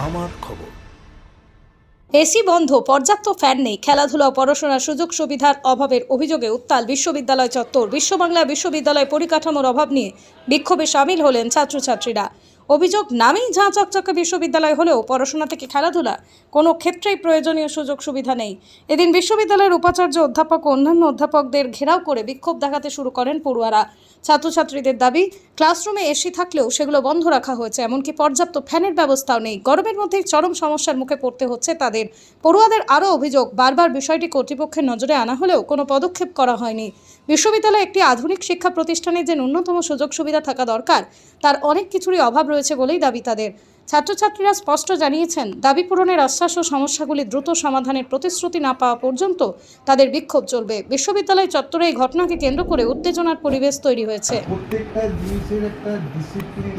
আমার খবর। এসি বন্ধ, পর্যাপ্ত ফ্যান নেই, খেলাধুলা ও পড়াশোনার সুযোগ সুবিধার অভাবের অভিযোগে উত্তাল বিশ্ববিদ্যালয় চত্বর। বিশ্ববাংলা বিশ্ববিদ্যালয় পরিকাঠামোর অভাব নিয়ে বিক্ষোভে সামিল হলেন ছাত্রছাত্রীরা। অভিযোগ, নামেই ঝাঁ চকচকে বিশ্ববিদ্যালয় হলেও পড়াশোনা থেকে খেলাধুলা কোনো ক্ষেত্রেই প্রয়োজনীয় সুযোগ সুবিধা নেই। এদিন বিশ্ববিদ্যালয়ের উপাচার্য অধ্যাপক ও অন্যান্য অধ্যাপকদের ঘেরাও করে বিক্ষোভ দেখাতে শুরু করেন পড়ুয়ারা। ছাত্রছাত্রীদের দাবি, ক্লাসরুমে এসি থাকলেও সেগুলো বন্ধ রাখা হয়েছে, এমনকি পর্যাপ্ত ফ্যানের ব্যবস্থাও নেই। গরমের মধ্যেই চরম সমস্যার মুখে পড়তে হচ্ছে তাদের। পড়ুয়াদের আরও অভিযোগ, বারবার বিষয়টি কর্তৃপক্ষের নজরে আনা হলেও কোনো পদক্ষেপ করা হয়নি। বিশ্ববিদ্যালয়ে একটি আধুনিক শিক্ষা প্রতিষ্ঠানে যে ন্যূনতম সুযোগ সুবিধা থাকা দরকার, তার অনেক কিছুরই অভাব রয়েছে বলেই দাবি তাদের। ছাত্রছাত্রীরা স্পষ্ট জানিয়েছেন, দাবি পূরণের আশ্বাস ও সমস্যাগুলি দ্রুত সমাধানের প্রতিশ্রুতি না পাওয়া পর্যন্ত তাদের বিক্ষোভ চলবে। বিশ্ববিদ্যালয় চত্বরে এই ঘটনাকে কেন্দ্র করে উত্তেজনার পরিবেশ তৈরি হয়েছে। প্রত্যেকটা জিনিসের একটা ডিসিপ্লিন।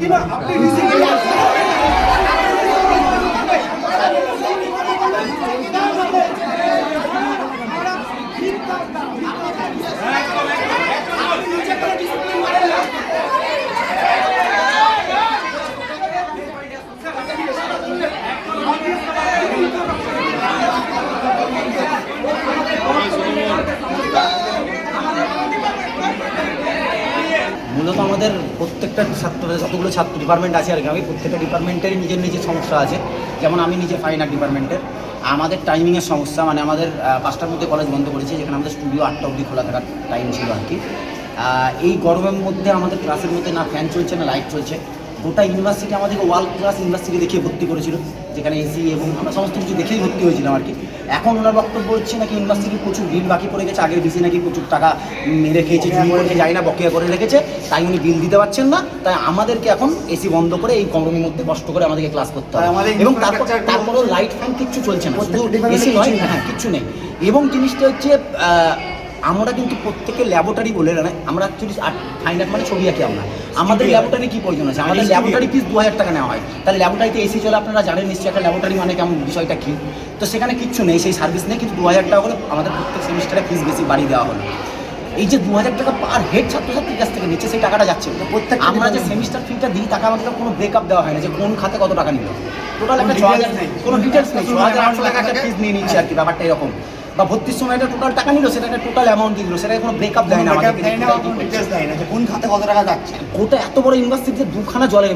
মূলত আমাদের প্রত্যেকটা যতগুলো ছাত্র ডিপার্টমেন্ট আছে আর কি, আমি প্রত্যেকটা ডিপার্টমেন্টেরই নিজের নিজের সমস্যা আছে। যেমন আমি নিজে ফাইন আর্ট ডিপার্টমেন্টের, আমাদের টাইমিংয়ের সমস্যা, মানে আমাদের 5টার মধ্যে কলেজ বন্ধ করেছে, যেখানে আমাদের স্টুডিও 8টা অবধি খোলা থাকার টাইম ছিল আর কি। এই গরমের মধ্যে আমাদের ক্লাসের মধ্যে না ফ্যান চলছে না লাইট চলছে। গোটা ইউনিভার্সিটি আমাদেরকে ওয়ার্ল্ড ক্লাস ইউনিভার্সিটি দেখিয়ে ভর্তি করেছিল, যেখানে এসি এবং আমরা সমস্ত কিছু দেখেই ভর্তি হয়েছিলাম আর কি। এখন ওনার বক্তব্য হচ্ছে নাকি ইউনিভার্সিটির প্রচুর বিল বাকি পড়ে গেছে, আগের ডিসি নাকি প্রচুর টাকা মেরে খেয়েছে, চুরি করে যায় না, বকেয়া করে রেখেছে, তাই উনি বিল দিতে পারছেন না, তাই আমাদেরকে এখন এসি বন্ধ করে এই গরমের মধ্যে কষ্ট করে আমাদেরকে ক্লাস করতে হবে। এবং তারপরেও লাইট ফ্যান কিচ্ছু চলছে না, শুধু এসি নয়, হ্যাঁ কিচ্ছু নেই। এবং জিনিসটা হচ্ছে আমরা কিন্তু প্রত্যেকে ল্যাবরেটরি বলে না, আমরা অ্যাকচুয়ালি ফাইন আর্ট মানে ছবি আঁকি আমরা। আমাদের ল্যাবরেটরি কী প্রয়োজন আছে? আমাদের ল্যাবরেটরি ফিস 2000 টাকা নেওয়া হয়, তাহলে ল্যাবরেটরিতে এসি চলে, আপনারা জানেন নিশ্চয়ই একটা ল্যাবরেটরি মানে কেমন, বিষয়টা কী। তো সেখানে কিচ্ছু নেই, সেই সার্ভিস নেই, কিন্তু 2000 টাকা করে আমাদের প্রত্যেক সেমিস্টারে ফিস বেশি বাড়িয়ে দেওয়া হলো। এই যে 2000 টাকা পার হেড ছাত্রছাত্রীর কাছ থেকে নিচ্ছে, সেই টাকাটা যাচ্ছে প্রত্যেক। আমরা যে সেমিস্টার ফিটা দিই তাকে আমাদের কোনো ব্রেকআপ দেওয়া হয় না, যে কোন খাতে কত টাকা নিল, টোটাল একটা 6000, কোনো ডিটেলস নেই, 6800 টাকা একটা ফিস নিয়ে নিচ্ছে আর কি, ব্যাপারটা এরকম। বা ভর্তির সময় একটা টোটাল টাকা নিল, সেটা একটা টোটাল অ্যামাউন্ট দিয়ে দিল, সেটা কোনো ব্রেকআপ দেয় না আমাদেরকে, কোন খাতে কত টাকা যাচ্ছে। গোটা এত বড় ইউনিভার্সিটিতে দুখানা জলের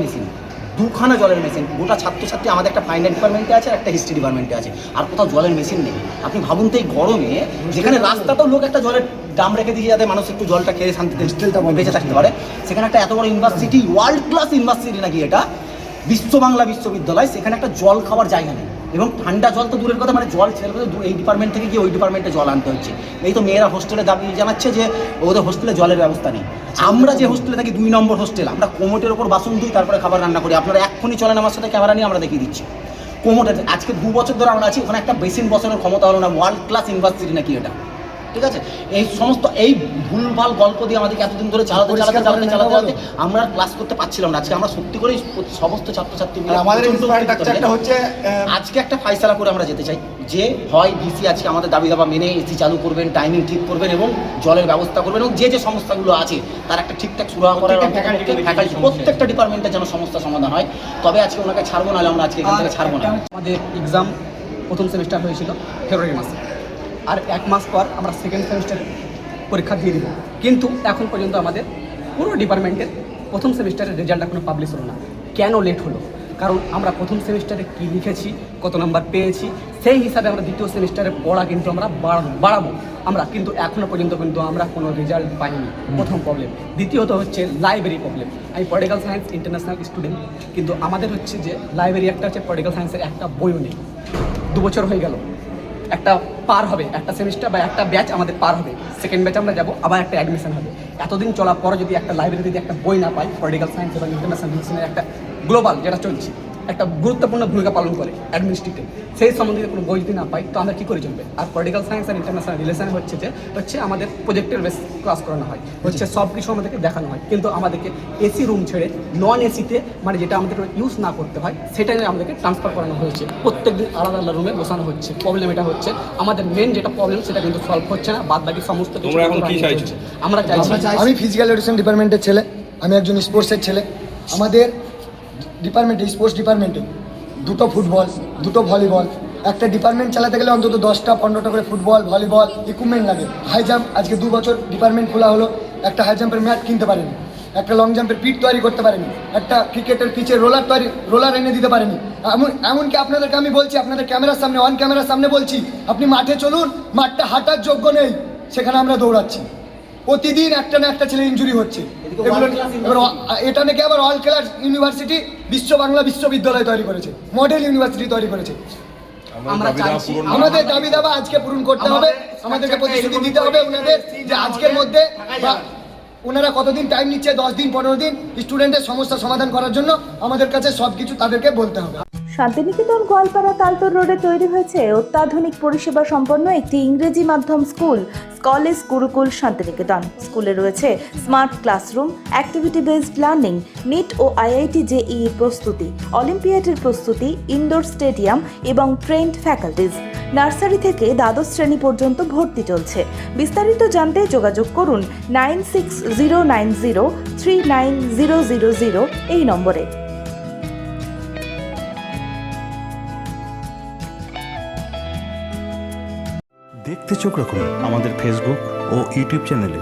মেশিন, গোটা ছাত্রছাত্রী আমাদের একটা ফাইন আর্ট ডিপার্টমেন্টে আছে, একটা হিস্ট্রি ডিপার্টমেন্টে আছে, আর কোথাও জলের মেশিন নেই। আপনি ভাবুন তো এই গরমে, যেখানে রাস্তাতেও লোক একটা জলের দাম রেখে দিয়ে যাতে মানুষ একটু জলটা খেয়ে শান্তিতে বেঁচে থাকতে পারে, সেখানে একটা এত বড় ইউনিভার্সিটি, ওয়ার্ল্ড ক্লাস ইউনিভার্সিটি নাকি এটা, বিশ্ববাংলা বিশ্ববিদ্যালয়, সেখানে একটা জল খাওয়ার জায়গা নেই। এবং ঠান্ডা জল তো দূরের কথা, মানে জল ছেড়ে এই ডিপার্টমেন্ট থেকে গিয়ে ওই ডিপার্টমেন্টে জল আনতে হচ্ছে। এই তো মেয়েরা হোস্টেলে দাবি জানাচ্ছে যে ওদের হোস্টেলে জলের ব্যবস্থা নেই। আমরা যে হোস্টেলে থাকি 2 নম্বর হোস্টেল, আমরা কোমোটের ওপর বাসন ধুই, তারপরে খাবার রান্না করি। আপনারা এক্ষুনি চলেন আমার সাথে, ক্যামেরা নিয়ে আমরা দেখিয়ে দিচ্ছি। কোমোটের আজকে 2 বছর ধরে আমরা আছি, ওখানে একটা বেসিন বসানোর ক্ষমতা হলো না। ওয়ার্ল্ড ক্লাস ইউনিভার্সিটি নাকি এটা, ঠিক আছে? এই সমস্ত এই ভুলভাল গল্প দিয়ে আমাদেরকে এতদিন ধরে চালাতে আমরা ক্লাস করতে পারছিলাম না। আজকে আমরা সত্যি করেই সমস্ত ছাত্রছাত্রী আজকে একটা ফাইসালা করে আমরা যেতে চাই, যে হয় ডিসি আজকে আমাদের দাবি দাবা মেনে এসি চালু করবেন, টাইমিং ঠিক করবেন এবং জলের ব্যবস্থা করবেন, এবং যে সমস্যাগুলো আছে তার একটা ঠিকঠাক সুরাহা করার প্রত্যেকটা ডিপার্টমেন্টে যেন সমস্যা সমাধান হয়। তবে আজকে ওনাকে ছাড়বো না, আমরা আজকে এখান থেকে ছাড়বো না। আমাদের এক্সাম প্রথম সেমিস্টার হয়েছিল ফেব্রুয়ারি মাসে, আর 1 মাস পর আমরা সেকেন্ড সেমিস্টারের পরীক্ষা দিয়ে দিব। কিন্তু এখন পর্যন্ত আমাদের পুরো ডিপার্টমেন্টের প্রথম সেমিস্টারের রেজাল্ট এখনও পাবলিশ হলো না। কেন লেট হলো? কারণ আমরা প্রথম সেমিস্টারে কী লিখেছি, কত নাম্বার পেয়েছি, সেই হিসাবে আমরা দ্বিতীয় সেমিস্টারে পড়া কিন্তু আমরা বাড়াবো আমরা, কিন্তু এখনও পর্যন্ত কিন্তু আমরা কোনো রেজাল্ট পাইনি। প্রথম প্রবলেম। দ্বিতীয়ত হচ্ছে লাইব্রেরি প্রবলেম। আমি পলিটিক্যাল সায়েন্স ইন্টারন্যাশনাল স্টুডেন্ট, কিন্তু আমাদের হচ্ছে যে লাইব্রেরি একটা হচ্ছে, পলিটিক্যাল সায়েন্সের একটা বইও নেই। 2 বছর হয়ে গেল, একটা পার হবে, একটা সেমিস্টার বা একটা ব্যাচ আমাদের পার হবে, সেকেন্ড ব্যাচ আমরা যাবো, আবার একটা অ্যাডমিশন হবে। এতদিন চলার পরে যদি একটা লাইব্রেরিতে যদি একটা বই না পাই, পলিটিক্যাল সায়েন্স এবং ইন্টারন্যাশনাল রিলেশনের একটা গ্লোবাল যেটা চলছে, একটা গুরুত্বপূর্ণ ভূমিকা পালন করে অ্যাডমিনিস্ট্রেটিভ, সেই সম্বন্ধে কোনো বই যদি না পাই তো আমরা কী করে চলবে? আর পলিটিক্যাল সায়েন্স আর ইন্টারন্যাশনাল রিলেশন হচ্ছে আমাদের প্রজেক্টের বেস ক্লাস করানো হয়, হচ্ছে সব কিছু আমাদেরকে দেখানো হয়, কিন্তু আমাদেরকে এসি রুম ছেড়ে নন এসিতে, মানে যেটা আমাদের ইউজ না করতে হয় সেটাই আমাদেরকে ট্রান্সফার করানো হয়েছে। প্রত্যেকদিন আলাদা আলাদা রুমে বসানো হচ্ছে। প্রবলেম এটা হচ্ছে, আমাদের মেন যেটা প্রবলেম সেটা কিন্তু সলভ হচ্ছে না, বাদ বাকি সমস্ত কিছু আমরা চাইছি। আমি ফিজিক্যাল এডুকেশন ডিপার্টমেন্টের ছেলে, আমি একজন স্পোর্টসের ছেলে। আমাদের ডিপার্টমেন্টে, স্পোর্টস ডিপার্টমেন্টে দুটো ফুটবল, দুটো ভলিবল। একটা ডিপার্টমেন্ট চালাতে গেলে অন্তত 10টা 15টা করে ফুটবল, ভলিবল ইকুইপমেন্ট লাগে। হাই জাম্প আজকে 2 বছর ডিপার্টমেন্ট খোলা হলো, একটা হাই জাম্পের ম্যাট কিনতে পারেনি, একটা লং জাম্পের পিট তৈরি করতে পারেনি, একটা ক্রিকেটের পিচের রোলার এনে দিতে পারেনি। এমনকি আপনাদেরকে আমি বলছি, আপনাদের ক্যামেরার সামনে, অন ক্যামেরার সামনে বলছি, আপনি মাঠে চলুন, মাঠটা হাঁটার যোগ্য নেই, সেখানে আমরা দৌড়াচ্ছি। প্রতিদিন একটা না একটা ছেলে ইনজুরি হচ্ছে। এগুলো এবার এটা নাকি আবার অল ক্লাস ইউনিভার্সিটি বিশ্ব বাংলা বিশ্ববিদ্যালয় তৈরি করেছে, মডেল ইউনিভার্সিটি তৈরি করেছে। আমরা চাইছি আমাদের দাবি দাবা আজকে পূরণ করতে হবে, আমাদেরকে প্রতিশ্রুতি দিতে হবে ওনাদের যে আজকের মধ্যে, ওনারা কতদিন টাইম নিচ্ছে, 10 দিন 15 দিন স্টুডেন্টের সমস্যা সমাধান করার জন্য আমাদের কাছে সব কিছু তাদেরকে বলতে হবে। শান্তিনিকেতন গোয়ালপাড়া তালতর রোডে তৈরি হয়েছে অত্যাধুনিক পরিষেবা সম্পন্ন একটি ইংরেজি মাধ্যম স্কুল, কলেজ গুরুকুল শান্তিনিকেতন। স্কুলে রয়েছে smart classroom, activity based learning, NEET ও আইআইটি জেইই প্রস্তুতি, অলিম্পিয়াডের প্রস্তুতি, ইনডোর স্টেডিয়াম এবং ট্রেন্ড ফ্যাকাল্টিজ। নার্সারি থেকে দ্বাদশ শ্রেণী পর্যন্ত ভর্তি চলছে। বিস্তারিত জানতে যোগাযোগ করুন 9609039000 এই নম্বরে। দেখতে চোখ রাখুন আমাদের ফেসবুক ও ইউটিউব চ্যানেলে।